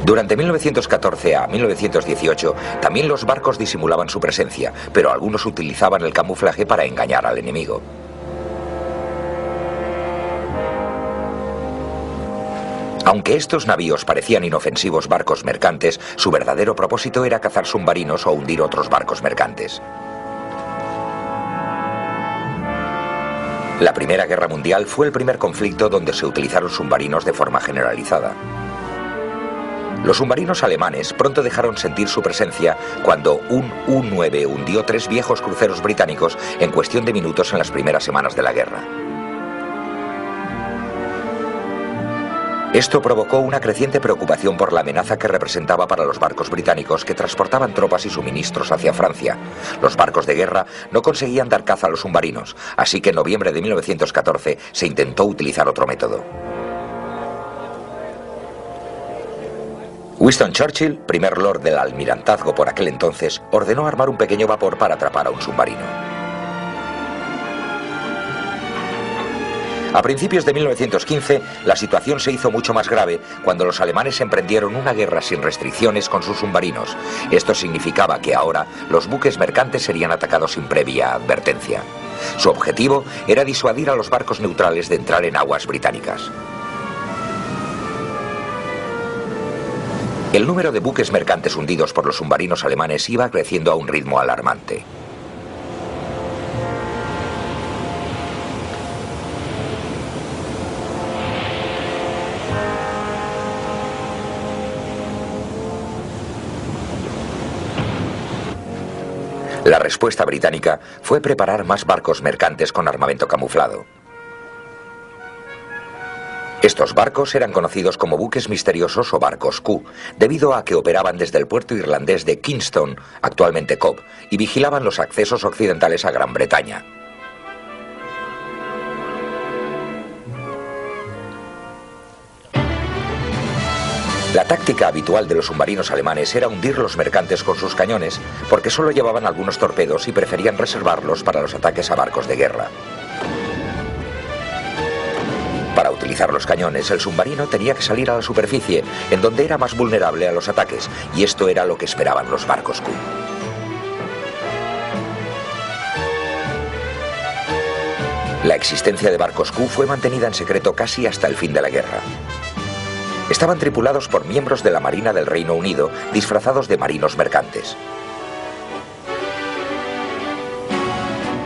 Durante 1914 a 1918, también los barcos disimulaban su presencia, pero algunos utilizaban el camuflaje para engañar al enemigo. Aunque estos navíos parecían inofensivos barcos mercantes, su verdadero propósito era cazar submarinos o hundir otros barcos mercantes. La Primera Guerra Mundial fue el primer conflicto donde se utilizaron submarinos de forma generalizada. Los submarinos alemanes pronto dejaron sentir su presencia cuando un U-9 hundió 3 viejos cruceros británicos en cuestión de minutos en las primeras semanas de la guerra. Esto provocó una creciente preocupación por la amenaza que representaba para los barcos británicos que transportaban tropas y suministros hacia Francia. Los barcos de guerra no conseguían dar caza a los submarinos, así que en noviembre de 1914 se intentó utilizar otro método. Winston Churchill, primer lord del almirantazgo por aquel entonces, ordenó armar un pequeño vapor para atrapar a un submarino. A principios de 1915, la situación se hizo mucho más grave cuando los alemanes emprendieron una guerra sin restricciones con sus submarinos. Esto significaba que ahora los buques mercantes serían atacados sin previa advertencia. Su objetivo era disuadir a los barcos neutrales de entrar en aguas británicas. El número de buques mercantes hundidos por los submarinos alemanes iba creciendo a un ritmo alarmante. La respuesta británica fue preparar más barcos mercantes con armamento camuflado. Estos barcos eran conocidos como buques misteriosos o barcos Q, debido a que operaban desde el puerto irlandés de Kingston, actualmente Cobh, y vigilaban los accesos occidentales a Gran Bretaña. La táctica habitual de los submarinos alemanes era hundir los mercantes con sus cañones, porque solo llevaban algunos torpedos y preferían reservarlos para los ataques a barcos de guerra. Para utilizar los cañones, el submarino tenía que salir a la superficie, en donde era más vulnerable a los ataques, y esto era lo que esperaban los barcos Q. La existencia de barcos Q fue mantenida en secreto casi hasta el fin de la guerra. Estaban tripulados por miembros de la Marina del Reino Unido, disfrazados de marinos mercantes.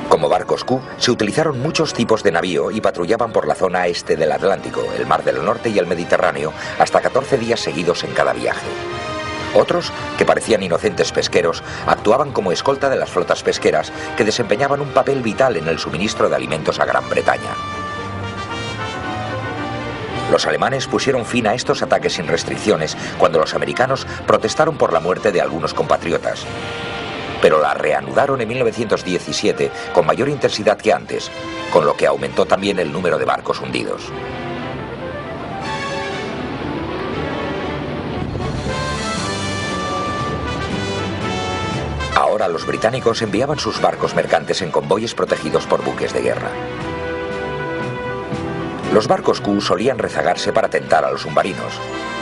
Como barcos Q, se utilizaron muchos tipos de navío y patrullaban por la zona este del Atlántico, el Mar del Norte y el Mediterráneo, hasta 14 días seguidos en cada viaje. Otros, que parecían inocentes pesqueros, actuaban como escolta de las flotas pesqueras, que desempeñaban un papel vital en el suministro de alimentos a Gran Bretaña. Los alemanes pusieron fin a estos ataques sin restricciones cuando los americanos protestaron por la muerte de algunos compatriotas. Pero la reanudaron en 1917 con mayor intensidad que antes, con lo que aumentó también el número de barcos hundidos. Ahora los británicos enviaban sus barcos mercantes en convoyes protegidos por buques de guerra. Los barcos Q solían rezagarse para tentar a los submarinos.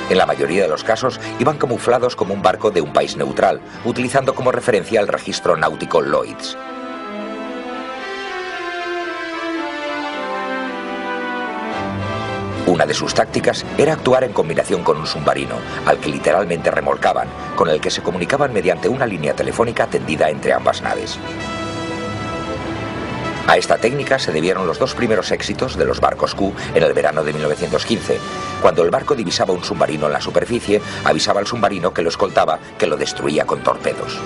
En la mayoría de los casos iban camuflados como un barco de un país neutral, utilizando como referencia el registro náutico Lloyd's. Una de sus tácticas era actuar en combinación con un submarino, al que literalmente remolcaban, con el que se comunicaban mediante una línea telefónica tendida entre ambas naves. A esta técnica se debieron los 2 primeros éxitos de los barcos Q en el verano de 1915. Cuando el barco divisaba un submarino en la superficie, avisaba al submarino que lo escoltaba, que lo destruía con torpedos.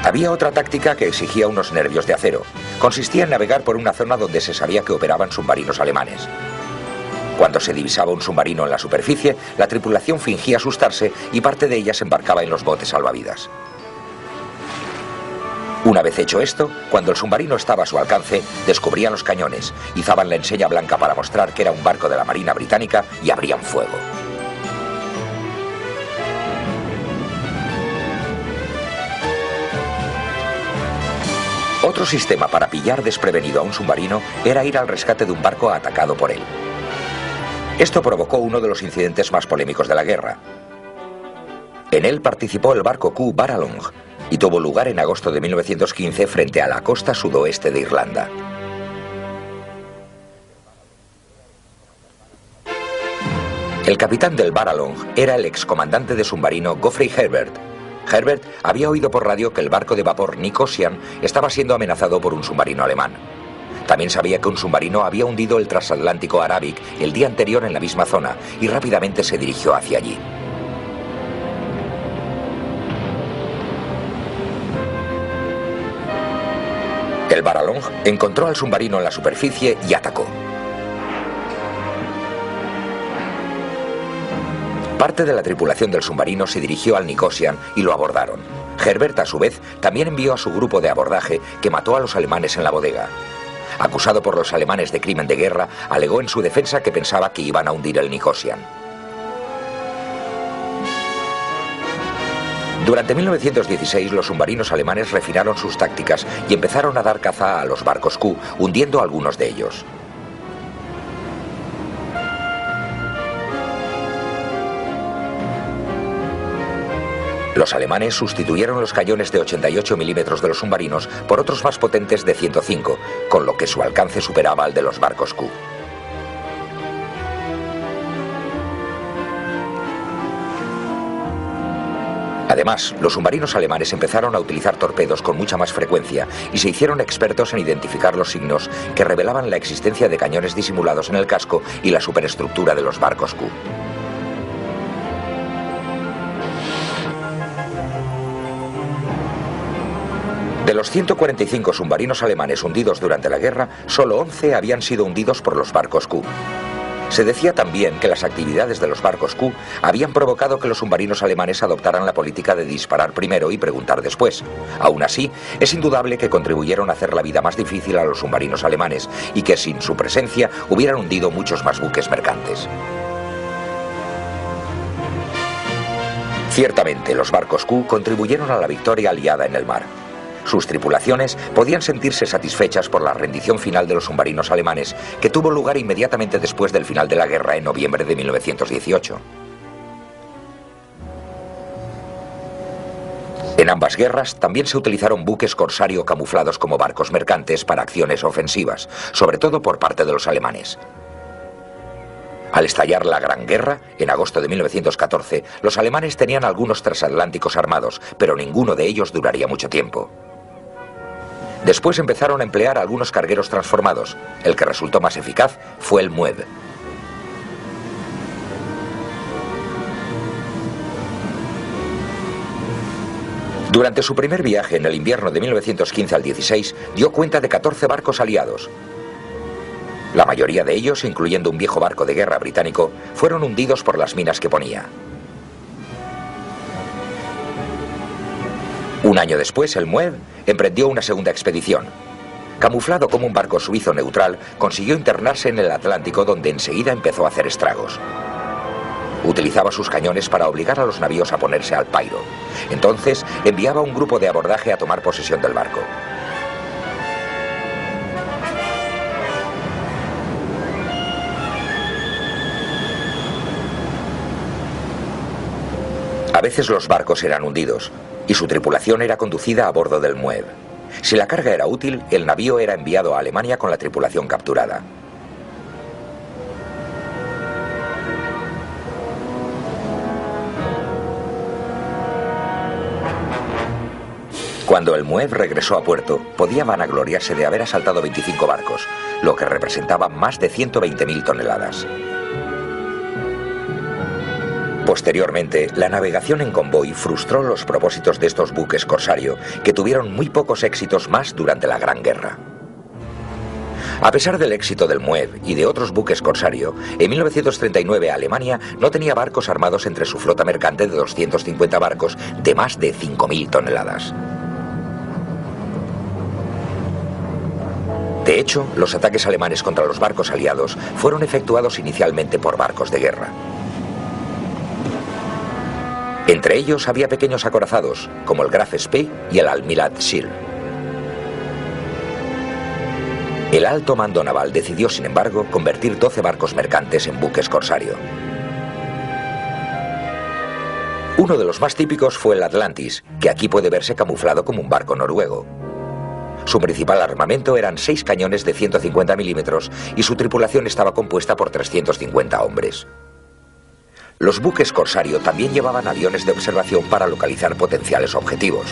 Había otra táctica que exigía unos nervios de acero. Consistía en navegar por una zona donde se sabía que operaban submarinos alemanes. Cuando se divisaba un submarino en la superficie, la tripulación fingía asustarse y parte de ella se embarcaba en los botes salvavidas. Una vez hecho esto, cuando el submarino estaba a su alcance, descubrían los cañones, izaban la enseña blanca para mostrar que era un barco de la Marina Británica y abrían fuego. Otro sistema para pillar desprevenido a un submarino era ir al rescate de un barco atacado por él. Esto provocó uno de los incidentes más polémicos de la guerra. En él participó el barco Q Baralong y tuvo lugar en agosto de 1915 frente a la costa sudoeste de Irlanda. El capitán del Baralong era el excomandante de submarino Geoffrey Herbert. Herbert había oído por radio que el barco de vapor Nicosia estaba siendo amenazado por un submarino alemán. También sabía que un submarino había hundido el transatlántico Arabic el día anterior en la misma zona y rápidamente se dirigió hacia allí. El Baralong encontró al submarino en la superficie y atacó. Parte de la tripulación del submarino se dirigió al Nicosia y lo abordaron. Herbert, a su vez, también envió a su grupo de abordaje que mató a los alemanes en la bodega. Acusado por los alemanes de crimen de guerra, alegó en su defensa que pensaba que iban a hundir el Nicosia. Durante 1916 los submarinos alemanes refinaron sus tácticas y empezaron a dar caza a los barcos Q, hundiendo a algunos de ellos. Los alemanes sustituyeron los cañones de 88 milímetros de los submarinos por otros más potentes de 105, con lo que su alcance superaba al de los barcos Q. Además, los submarinos alemanes empezaron a utilizar torpedos con mucha más frecuencia y se hicieron expertos en identificar los signos que revelaban la existencia de cañones disimulados en el casco y la superestructura de los barcos Q. De los 145 submarinos alemanes hundidos durante la guerra, solo 11 habían sido hundidos por los barcos Q. Se decía también que las actividades de los barcos Q habían provocado que los submarinos alemanes adoptaran la política de disparar primero y preguntar después. Aún así, es indudable que contribuyeron a hacer la vida más difícil a los submarinos alemanes y que sin su presencia hubieran hundido muchos más buques mercantes. Ciertamente, los barcos Q contribuyeron a la victoria aliada en el mar. Sus tripulaciones podían sentirse satisfechas por la rendición final de los submarinos alemanes, que tuvo lugar inmediatamente después del final de la guerra en noviembre de 1918. En ambas guerras también se utilizaron buques corsario camuflados como barcos mercantes para acciones ofensivas, sobre todo por parte de los alemanes. Al estallar la Gran Guerra, en agosto de 1914, los alemanes tenían algunos transatlánticos armados, pero ninguno de ellos duraría mucho tiempo. Después empezaron a emplear algunos cargueros transformados. El que resultó más eficaz fue el MUEV. Durante su primer viaje en el invierno de 1915 al 16, dio cuenta de 14 barcos aliados. La mayoría de ellos, incluyendo un viejo barco de guerra británico, fueron hundidos por las minas que ponía. Un año después, el MUEV emprendió una segunda expedición. Camuflado como un barco suizo neutral, consiguió internarse en el Atlántico, donde enseguida empezó a hacer estragos. Utilizaba sus cañones para obligar a los navíos a ponerse al pairo. Entonces, enviaba un grupo de abordaje a tomar posesión del barco. A veces los barcos eran hundidos y su tripulación era conducida a bordo del MUEV. Si la carga era útil, el navío era enviado a Alemania con la tripulación capturada. Cuando el MUEV regresó a puerto, podía vanagloriarse de haber asaltado 25 barcos, lo que representaba más de 120.000 toneladas. Posteriormente, la navegación en convoy frustró los propósitos de estos buques corsario, que tuvieron muy pocos éxitos más durante la Gran Guerra. A pesar del éxito del MUEV y de otros buques corsario, en 1939 Alemania no tenía barcos armados entre su flota mercante de 250 barcos de más de 5.000 toneladas. De hecho, los ataques alemanes contra los barcos aliados fueron efectuados inicialmente por barcos de guerra. Entre ellos había pequeños acorazados, como el Graf Spee y el Almirante Scheele. El alto mando naval decidió, sin embargo, convertir 12 barcos mercantes en buques corsario. Uno de los más típicos fue el Atlantis, que aquí puede verse camuflado como un barco noruego. Su principal armamento eran 6 cañones de 150 milímetros y su tripulación estaba compuesta por 350 hombres. Los buques corsario también llevaban aviones de observación para localizar potenciales objetivos.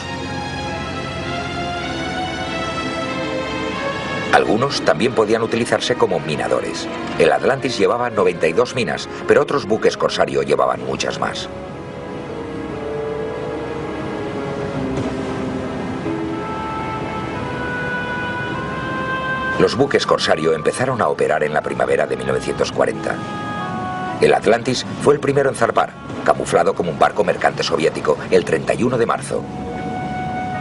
Algunos también podían utilizarse como minadores. El Atlantis llevaba 92 minas, pero otros buques corsario llevaban muchas más. Los buques corsario empezaron a operar en la primavera de 1940. El Atlantis fue el primero en zarpar, camuflado como un barco mercante soviético, el 31 de marzo.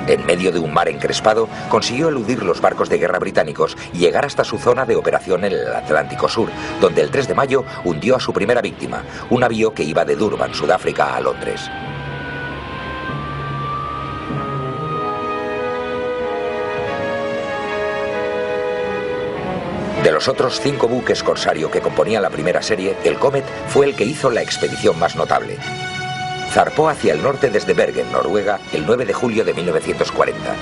En medio de un mar encrespado, consiguió eludir los barcos de guerra británicos y llegar hasta su zona de operación en el Atlántico Sur, donde el 3 de mayo hundió a su primera víctima, un navío que iba de Durban, Sudáfrica, a Londres. De los otros 5 buques corsario que componían la primera serie, el Comet fue el que hizo la expedición más notable. Zarpó hacia el norte desde Bergen, Noruega, el 9 de julio de 1940.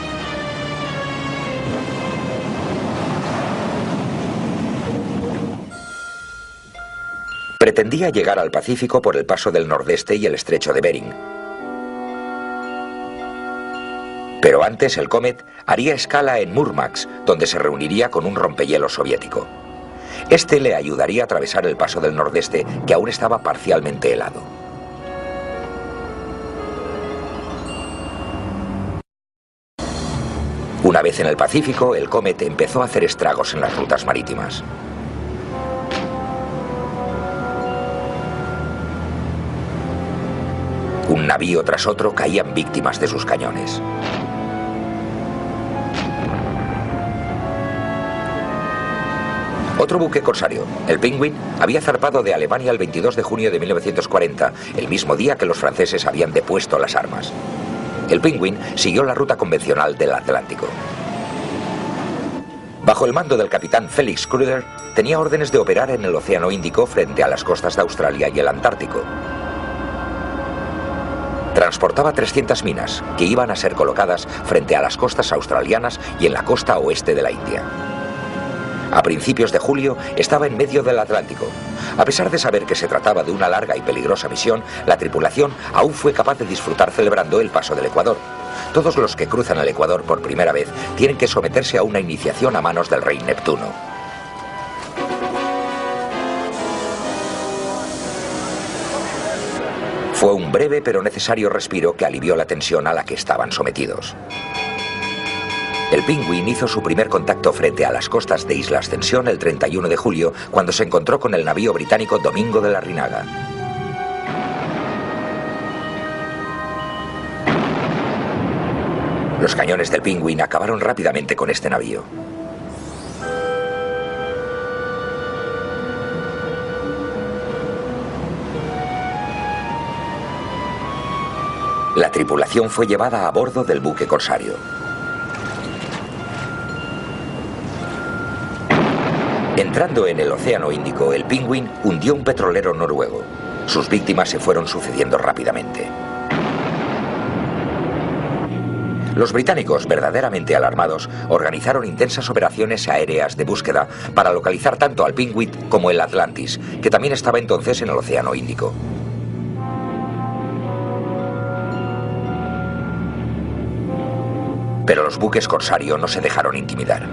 Pretendía llegar al Pacífico por el paso del Nordeste y el estrecho de Bering. Pero antes el Comet haría escala en Murmansk, donde se reuniría con un rompehielos soviético. Este le ayudaría a atravesar el paso del Nordeste, que aún estaba parcialmente helado. Una vez en el Pacífico, el Comet empezó a hacer estragos en las rutas marítimas. Un navío tras otro caían víctimas de sus cañones. Otro buque corsario, el Penguin, había zarpado de Alemania el 22 de junio de 1940, el mismo día que los franceses habían depuesto las armas. El Penguin siguió la ruta convencional del Atlántico. Bajo el mando del capitán Felix Kruder, tenía órdenes de operar en el Océano Índico frente a las costas de Australia y el Antártico. Transportaba 300 minas, que iban a ser colocadas frente a las costas australianas y en la costa oeste de la India. A principios de julio estaba en medio del Atlántico. A pesar de saber que se trataba de una larga y peligrosa misión, la tripulación aún fue capaz de disfrutar celebrando el paso del Ecuador. Todos los que cruzan el Ecuador por primera vez tienen que someterse a una iniciación a manos del rey Neptuno. Fue un breve pero necesario respiro que alivió la tensión a la que estaban sometidos. El Penguin hizo su primer contacto frente a las costas de Isla Ascensión el 31 de julio, cuando se encontró con el navío británico Domingo de Larrinaga. Los cañones del Penguin acabaron rápidamente con este navío. La tripulación fue llevada a bordo del buque corsario. Entrando en el Océano Índico, el Penguin hundió un petrolero noruego. Sus víctimas se fueron sucediendo rápidamente. Los británicos, verdaderamente alarmados, organizaron intensas operaciones aéreas de búsqueda para localizar tanto al Penguin como el Atlantis, que también estaba entonces en el Océano Índico. Pero los buques corsario no se dejaron intimidar.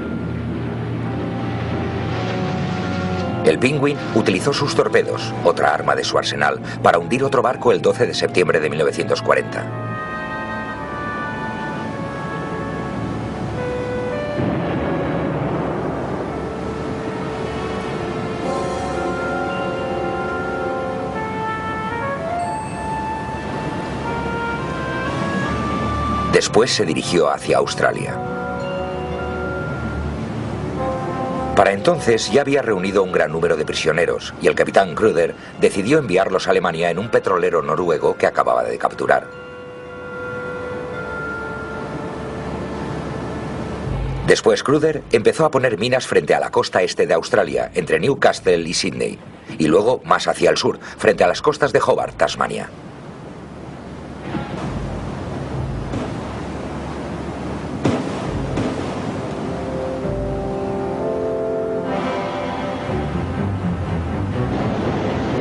El Penguin utilizó sus torpedos, otra arma de su arsenal, para hundir otro barco el 12 de septiembre de 1940. Después se dirigió hacia Australia. Para entonces ya había reunido un gran número de prisioneros y el capitán Kruder decidió enviarlos a Alemania en un petrolero noruego que acababa de capturar. Después Cruther empezó a poner minas frente a la costa este de Australia, entre Newcastle y Sydney, y luego más hacia el sur, frente a las costas de Hobart, Tasmania.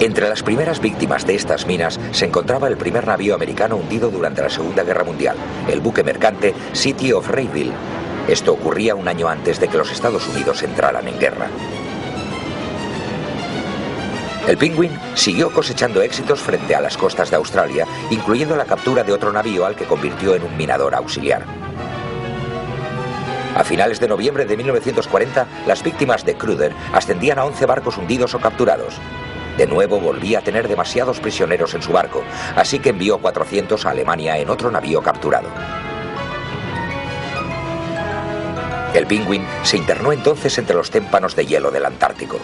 Entre las primeras víctimas de estas minas se encontraba el primer navío americano hundido durante la Segunda Guerra Mundial, el buque mercante City of Rayville. Esto ocurría un año antes de que los Estados Unidos entraran en guerra. El Penguin siguió cosechando éxitos frente a las costas de Australia, incluyendo la captura de otro navío al que convirtió en un minador auxiliar. A finales de noviembre de 1940, las víctimas de Cruther ascendían a 11 barcos hundidos o capturados. De nuevo volvía a tener demasiados prisioneros en su barco, así que envió 400 a Alemania en otro navío capturado. El Penguin se internó entonces entre los témpanos de hielo del Antártico.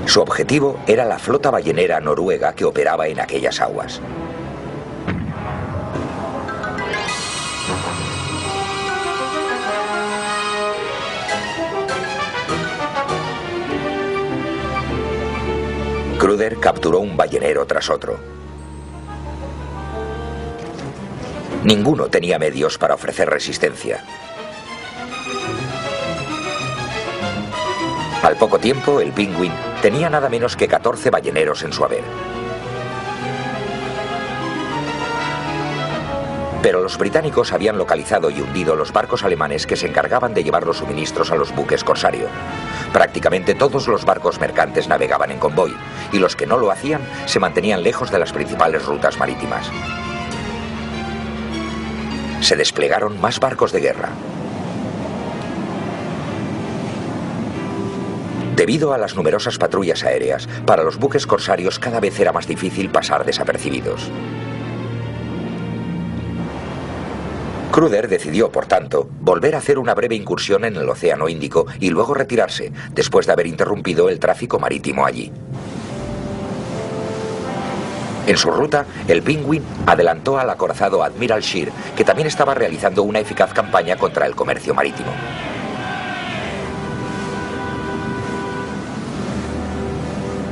Su objetivo era la flota ballenera noruega que operaba en aquellas aguas. Cruther capturó un ballenero tras otro. Ninguno tenía medios para ofrecer resistencia. Al poco tiempo, el Penguin tenía nada menos que 14 balleneros en su haber. Pero los británicos habían localizado y hundido los barcos alemanes que se encargaban de llevar los suministros a los buques corsario. Prácticamente todos los barcos mercantes navegaban en convoy, y los que no lo hacían se mantenían lejos de las principales rutas marítimas. Se desplegaron más barcos de guerra. Debido a las numerosas patrullas aéreas, para los buques corsarios cada vez era más difícil pasar desapercibidos. Cruther decidió, por tanto, volver a hacer una breve incursión en el Océano Índico y luego retirarse, después de haber interrumpido el tráfico marítimo allí. En su ruta, el Penguin adelantó al acorazado Admiral Scheer, que también estaba realizando una eficaz campaña contra el comercio marítimo.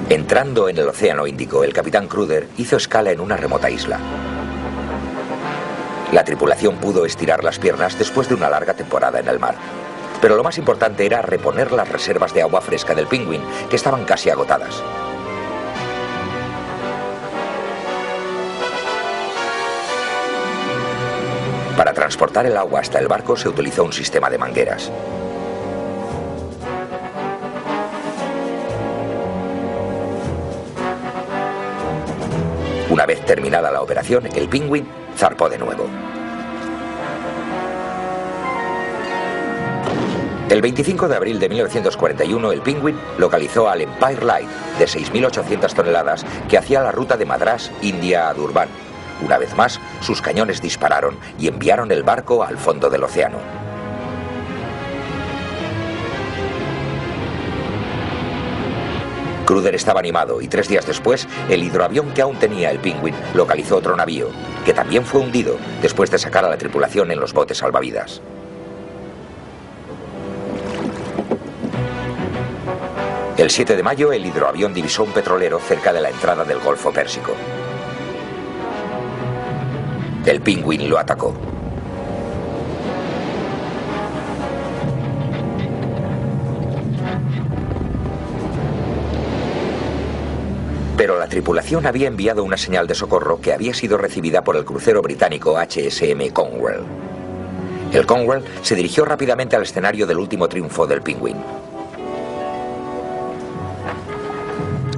Entrando en el Océano Índico, el capitán Cruther hizo escala en una remota isla. La tripulación pudo estirar las piernas después de una larga temporada en el mar. Pero lo más importante era reponer las reservas de agua fresca del Penguin, que estaban casi agotadas. Para transportar el agua hasta el barco se utilizó un sistema de mangueras. Una vez terminada la operación, el Penguin zarpó de nuevo. El 25 de abril de 1941, el Penguin localizó al Empire Light de 6.800 toneladas que hacía la ruta de Madrás, India a Durban. Una vez más, sus cañones dispararon y enviaron el barco al fondo del océano. Cruther estaba animado y 3 días después, el hidroavión que aún tenía el Penguin localizó otro navío, que también fue hundido después de sacar a la tripulación en los botes salvavidas. El 7 de mayo, el hidroavión divisó un petrolero cerca de la entrada del Golfo Pérsico. El Penguin lo atacó. Pero la tripulación había enviado una señal de socorro que había sido recibida por el crucero británico HSM Conwell. El Conwell se dirigió rápidamente al escenario del último triunfo del Penguin.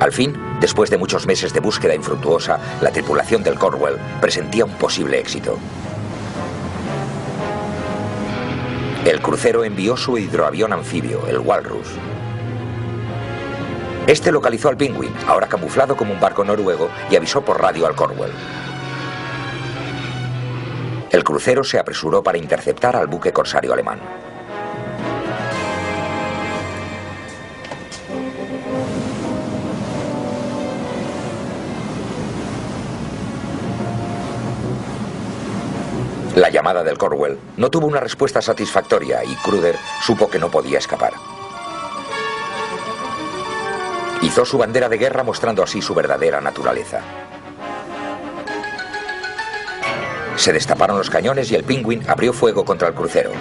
Al fin, después de muchos meses de búsqueda infructuosa, la tripulación del Conwell presentía un posible éxito. El crucero envió su hidroavión anfibio, el Walrus. Este localizó al Penguin, ahora camuflado como un barco noruego, y avisó por radio al Conwell. El crucero se apresuró para interceptar al buque corsario alemán. La llamada del Cornwall no tuvo una respuesta satisfactoria y Cruden supo que no podía escapar. Izó su bandera de guerra mostrando así su verdadera naturaleza. Se destaparon los cañones y el Penguin abrió fuego contra el crucero.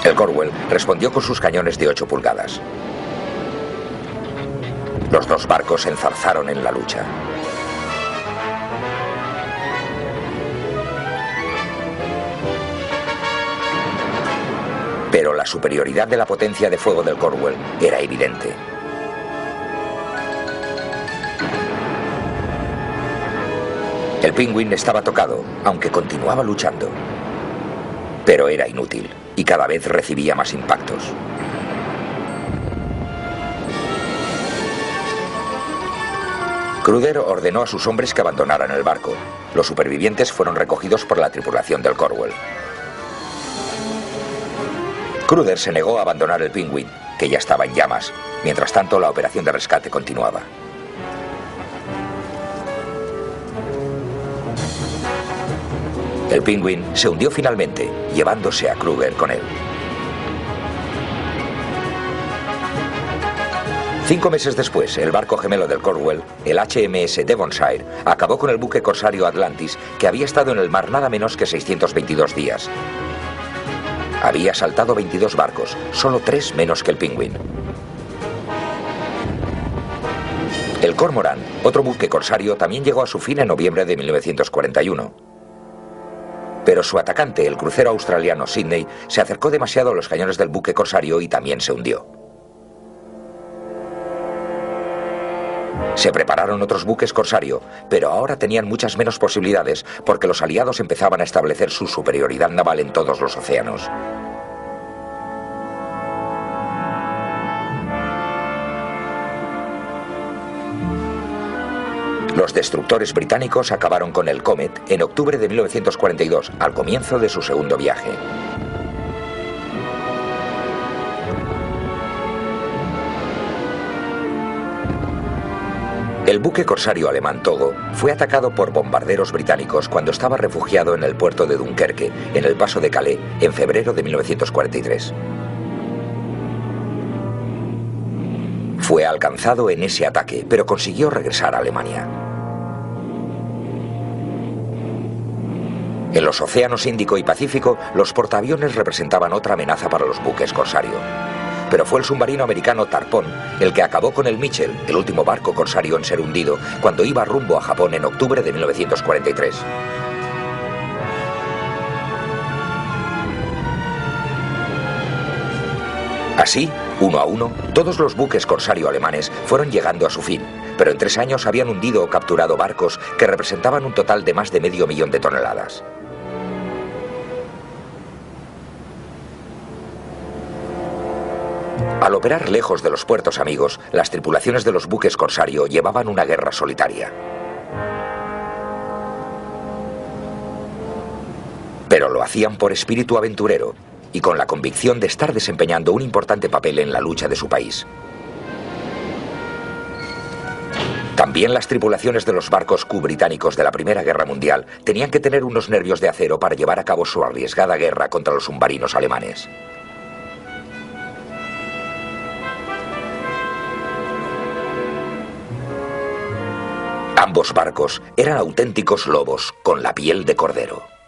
El Cornwall respondió con sus cañones de 8 pulgadas. Los dos barcos se enzarzaron en la lucha. Pero la superioridad de la potencia de fuego del Cornwall era evidente. El Penguin estaba tocado, aunque continuaba luchando. Pero era inútil y cada vez recibía más impactos. Cruden ordenó a sus hombres que abandonaran el barco. Los supervivientes fueron recogidos por la tripulación del Cornwall. Cruden se negó a abandonar el Penguin, que ya estaba en llamas. Mientras tanto, la operación de rescate continuaba. El Penguin se hundió finalmente, llevándose a Cruden con él. 5 meses después, el barco gemelo del Cornwall, el HMS Devonshire, acabó con el buque corsario Atlantis, que había estado en el mar nada menos que 622 días. Había asaltado 22 barcos, solo 3 menos que el Penguin. El Cormorant, otro buque corsario, también llegó a su fin en noviembre de 1941. Pero su atacante, el crucero australiano Sydney, se acercó demasiado a los cañones del buque corsario y también se hundió. Se prepararon otros buques corsario, pero ahora tenían muchas menos posibilidades porque los aliados empezaban a establecer su superioridad naval en todos los océanos. Los destructores británicos acabaron con el Comet en octubre de 1942, al comienzo de su segundo viaje. El buque corsario alemán Togo fue atacado por bombarderos británicos cuando estaba refugiado en el puerto de Dunkerque, en el paso de Calais, en febrero de 1943. Fue alcanzado en ese ataque, pero consiguió regresar a Alemania. En los océanos Índico y Pacífico, los portaaviones representaban otra amenaza para los buques corsario. Pero fue el submarino americano Tarpon el que acabó con el Mitchell, el último barco corsario en ser hundido, cuando iba rumbo a Japón en octubre de 1943. Así, uno a uno, todos los buques corsario alemanes fueron llegando a su fin, pero en 3 años habían hundido o capturado barcos que representaban un total de más de 500.000 de toneladas. Al operar lejos de los puertos amigos, las tripulaciones de los buques corsario llevaban una guerra solitaria. Pero lo hacían por espíritu aventurero y con la convicción de estar desempeñando un importante papel en la lucha de su país. También las tripulaciones de los barcos Q británicos de la Primera Guerra Mundial tenían que tener unos nervios de acero para llevar a cabo su arriesgada guerra contra los submarinos alemanes. Ambos barcos eran auténticos lobos con la piel de cordero.